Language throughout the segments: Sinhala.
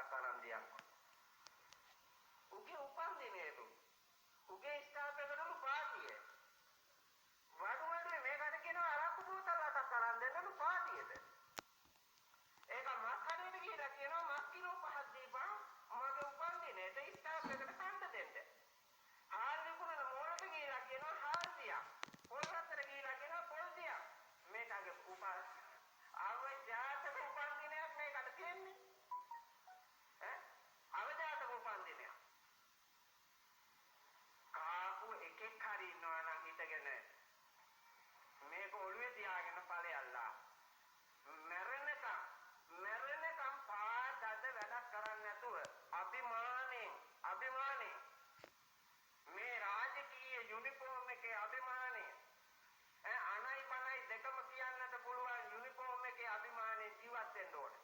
එකක් අරන් දියක්. උගේ උපන්දිනේලු. උගේ ස්ටාෆ් එකටලු පාටිය. වඩුවඩේ මේකට කියනවා අරක්කු බෝතල් 8ක් අරන් දෙන්නලු පාටියට. ඒක මස් කඩේට ගිහලා කියනවා මස් කිලෝ 5ක් දීපන් මගේ උපන්දිනේට ස්ටාෆ් එකට කන්න දෙන්න. හාල් විකුණන මොනට ගිහලා කියනවා හාල් දියක්. පොල් රත්තට ගිහලා කියනවා පොල් දියක්. මේකගේ අවයි ජාතක උපන්දිනයක් මේකට තියෙන්නේ. අවජාතක උපන්දිනයක්. කාපු එකෙක් හරි ඉන්නවා නම් හිටගෙන මේක ඔළුවේ තියාගෙන ඵලයල්ලා. මැරෙනකම් පාදද වැඩක් කරන්නේ නැතුව අභිමානේ මේ රාජකීය යුනිෆෝම් එකේ අභිමානේ අනයි පනයි දෙකම කියන්නට පුළුවන් යුනිෆෝම් එකේ අභිමානේ ජීවත් වෙන්න ඕනේ.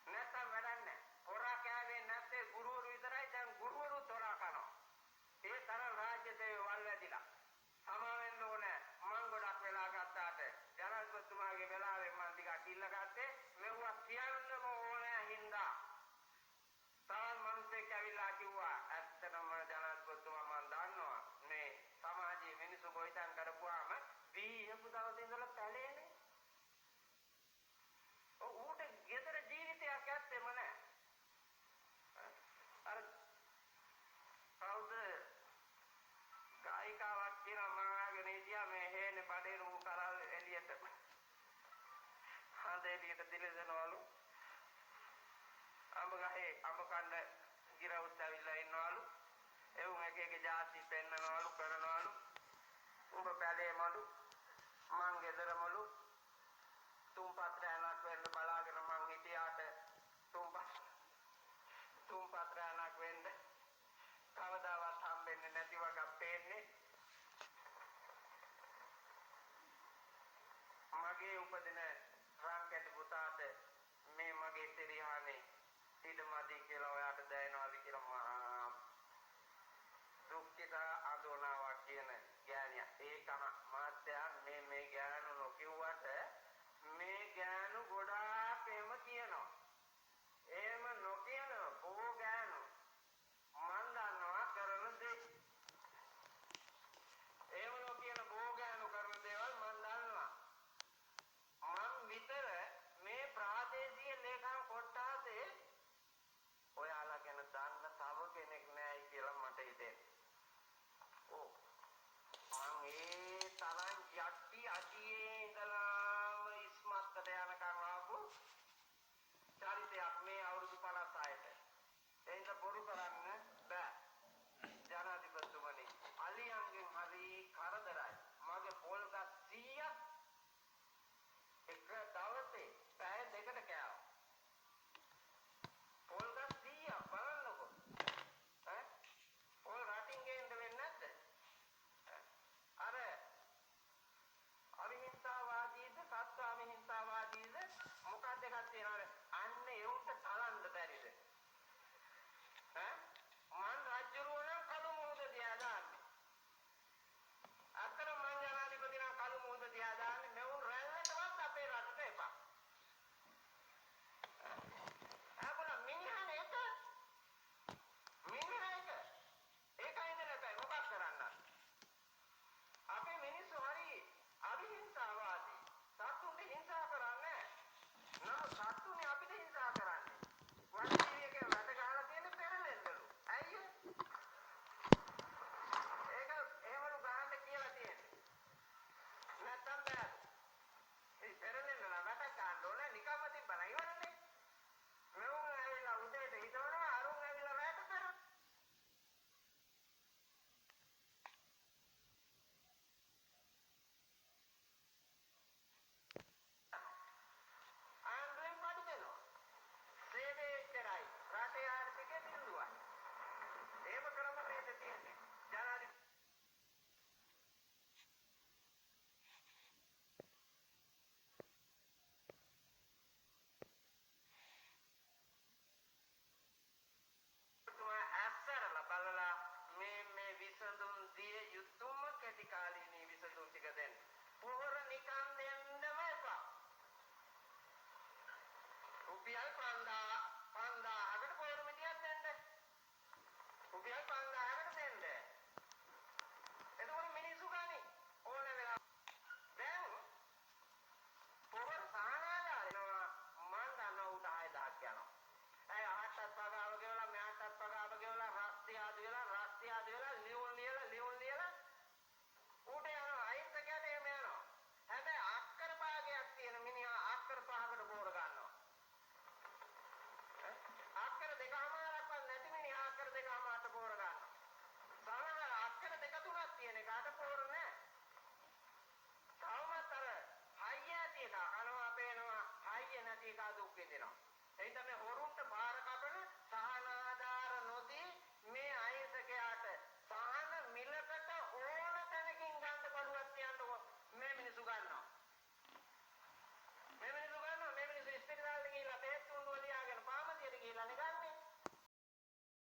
නැත්නම් වැඩක් නැහැ. හොරා කෑවේ නැත්තේ ගුරුවරු විතරයි. දැන් ගුරුවරු තොරා කනවා. ඒ තරම් රාජ්‍ය සේවය වල් වැදිලා. සමා වෙන්න ඕනේ. මං ගොඩක් වෙලා ගත්තාට ජනාධිපතිතුමාගේ වෙලාවෙන් මං ටිකක් ඉල්ල ගත්තේ මෙවුවා කියන්නම ඕනේ හින්දා. තාම මනුස්සයෙක් ඇවිල්ලා කිව්වා ඇත්තටම ජනාධිපතිතුමා මං දන්නවා මේ සමාජයේ මිනිස්සු ගොවිතැන් කරපුවාම වීහපු දවසේ ඉඳලා පැලේනේ. ඌට ගෙදර ජීවිතයක් ඇත්තෙම නැහැ. අර කවුද ගායිකාවක් කියනවා මම ආගෙන හිටියා මේ හේනේ බඩේ රූ කරල් එළියට හඳ එළියට දිලදනවලු අඹ ගහේ අඹ කන්න ගිරවුත් ඇවිල්ලා ඉන්නවලු එවුන් එක එක જાති පෙන්නනවලු කරනවලු උඹ පැලේමලු මං ගෙදරමලු තුම්පත් රැණක් වෙන්න බලාගෙන මං හිටියාට තුම්පත් රැණක් වෙන්න කවදාවත් හම්බෙන්නේ නැති වගේ පේන්නේ. මගේ උපදින රාම්කැටි පුතාට මේ මගේ සිරිහානේ ඊටමදී කියලා ඔයාට දැනෙනවාද කියලා මහා දුක්ඛිත ආදෝනාවක් කියන ගෑණියා. ඒකම මාත්‍යා මේ ගෑනු නොකියුවට මේ ගෑනු ගොඩාක් එහෙම කියනවා. එහෙම නොකියන බොහෝ ගෑනු මන් දන්නවා කරන දේ. එහෙම නොකියන බොහෝ ගෑනු කරන දේවල් මන් දන්නවා. මන් විතර මේ ප්‍රාදේශීය ලේකම් කොට්ටාසේ ඔයාලා ගැන දන්න තව කෙනෙක් නැහැ කියලා මට හිතෙනවා. ඔව්. මං ඒ තරම් යටි අඩියේ ඉඳලාම ඉස්මත්තට යනකම් ආපු චරිතයක් මේ අවුරුදු 56ට. එයින්ද බොරු කරන්න බෑ. ජනාධිපතිතුමනි අලියන්ගෙන් හරි කරදරයි. මගේ පොල්ගත් 100ක් එක දවසේ පැය දෙකට කෑවා. පොල්ගත් 100ක් බලන්නකො. පොල් රටින් ගේන්න වෙන්නේ නැද්ද? අර අවිහිංසාවාදීද සත්ව අවිහිංසාවාදීද මොකක්ද එකක් තියෙනවද? අන්න ඒුන්ට තලන්න බැරිද? මන් රජුරුව නම් කළු මොහොත දිහා දාන්නේ. අතන මං ජනාධිපති නම් කළු මොහොත දිහා දාන්නේ. මෙවුන් රැල්ලටවත් අපේ රටට එපා. අපල මිනිහා එක ඒකයි නේද මොකක් කරන්නද? අපේ මිනිස්සු හරි අවිහිංසාවාදී. සතුන්ට හිංසා කරන්නේ නැහැ. නමුත් සතුනේ අපිට හිංසා කරන්නේ. වන්දීවියක වැඩ ගහලා තියෙන පෙරලෙන්නලු. අයියෝ. ඒක එහෙමලු ගහන්න කියලා තියෙන්නේ. නැත්තම් බෑ. ඒ පෙරලෙන්න නම් වැඩ ගන්න ඕනේ නිකම්ම තිබ්බන ඉවරනේ. මෙවුන් ඇවිල්ලා උදේට හිටවනවා අරුන් ඇවිල්ලා රැට කරා. රටේ ආර්ථිකය දියුණුවයි. ඒව කරම නේද තියෙන්නේ. ජනාධිපතිතුමා බලලා මේ විසඳුම් දිය යුතුම කැටි කාලීනී විසඳුම් ටික දෙන්න. පොහොර නිකන් දෙන්නම එපා. රුපියල් 5000ක බලපං